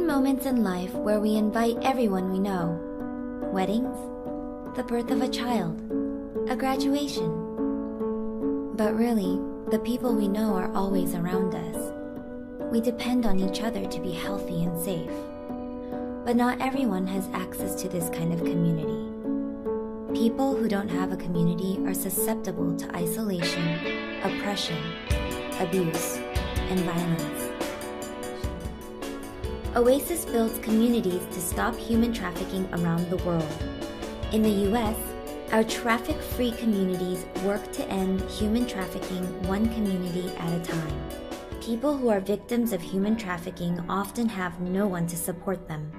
certain moments in life where we invite everyone we know. Weddings, the birth of a child, a graduation. But really, the people we know are always around us. We depend on each other to be healthy and safe. But not everyone has access to this kind of community. People who don't have a community are susceptible to isolation, oppression, abuse, and violence. Oasis builds communities to stop human trafficking around the world. In the US, our traffic-free communities work to end human trafficking one community at a time. People who are victims of human trafficking often have no one to support them.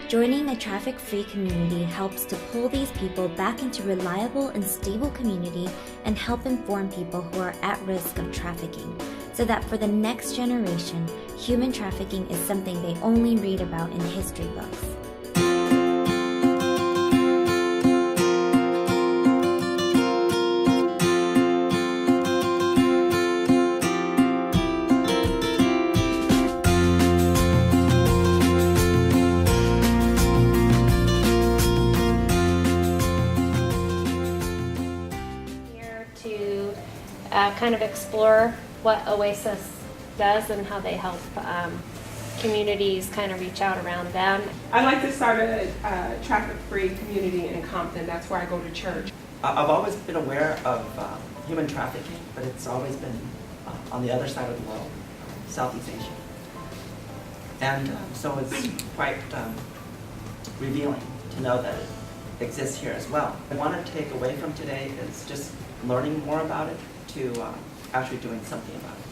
Joining a traffic-free community helps to pull these people back into reliable and stable community and help inform people who are at risk of trafficking, so that for the next generation, human trafficking is something they only read about in history books. Kind of explore what Oasis does and how they help communities kind of reach out around them. I'd like to start a traffic-free community in Compton. That's where I go to church. I've always been aware of human trafficking, but it's always been on the other side of the world, Southeast Asia. And so it's quite revealing to know that it exists here as well. What I want to take away from today is just learning more about it, to actually doing something about it.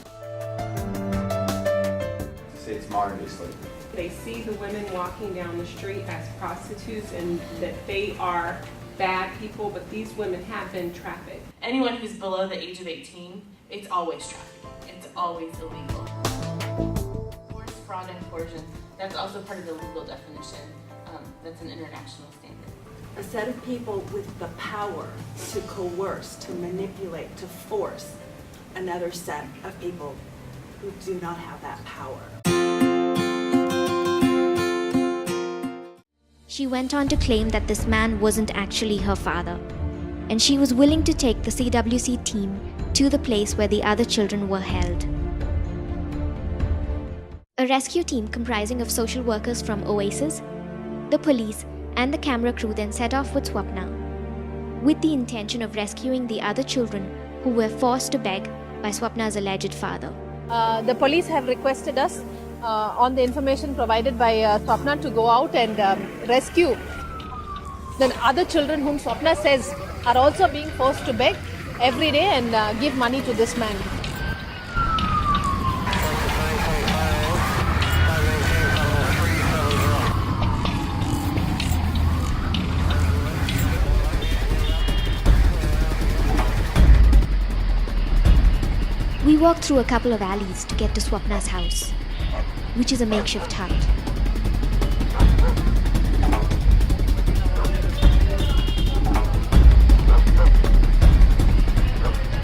To say it's modern day slavery. They see the women walking down the street as prostitutes and that they are bad people, but these women have been trafficked. Anyone who's below the age of 18, it's always trafficking. It's always illegal. Force, fraud, and coercion, that's also part of the legal definition. That's an international standard. A set of people with the power to coerce, to manipulate, to force another set of people who do not have that power. She went on to claim that this man wasn't actually her father, and she was willing to take the CWC team to the place where the other children were held. A rescue team comprising of social workers from Oasis, the police, and the camera crew then set off with Swapna, with the intention of rescuing the other children who were forced to beg by Swapna's alleged father. The police have requested us, on the information provided by Swapna, to go out and rescue the other children whom Swapna says are also being forced to beg every day and give money to this man. We walked through a couple of alleys to get to Swapna's house, which is a makeshift hut.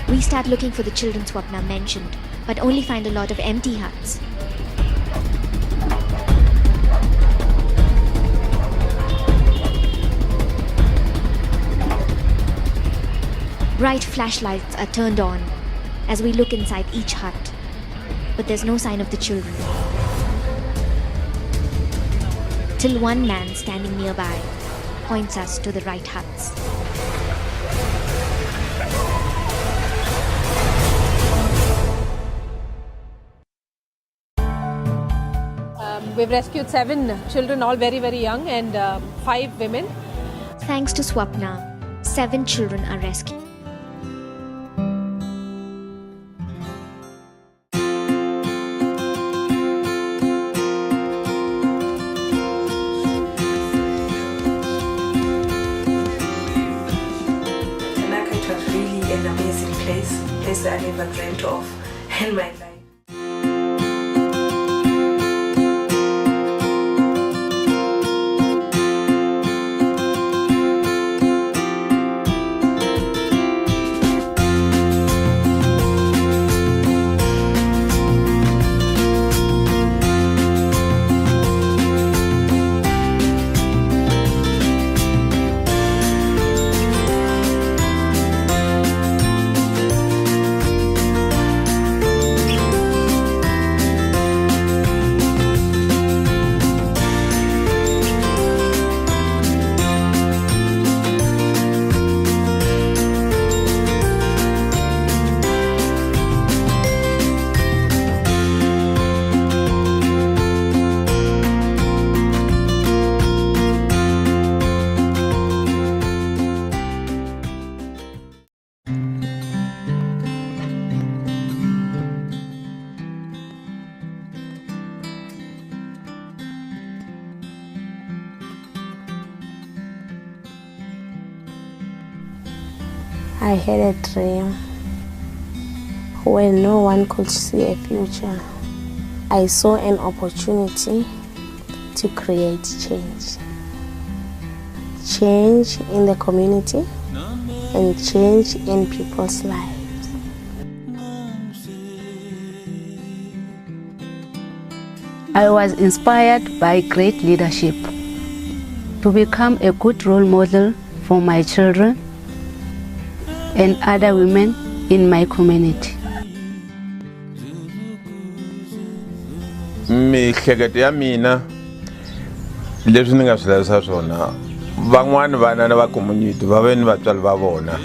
We start looking for the children Swapna mentioned, but only find a lot of empty huts. Bright flashlights are turned on as we look inside each hut, but there's no sign of the children. Till one man standing nearby points us to the right huts. We've rescued 7 children, all very, very young, and 5 women. Thanks to Swapna, 7 children are rescued. An amazing place that I never dreamt of in my life. I had a dream where no one could see a future. I saw an opportunity to create change. Change in the community and change in people's lives. I was inspired by great leadership to become a good role model for my children and other women in my community. Miehleketo ya mina leswi ni nga swi lavisa swona van'wani vana na va community va ve ni vatswari va vona.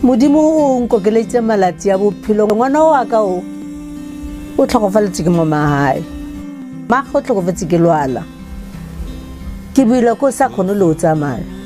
Modimo o nkokeletse malati ya bophelo ngwana wa ka o tlhokofaletse ke mama hae ma go tlhokofetse ke lwala ke buile ko sa khone lo tsamaya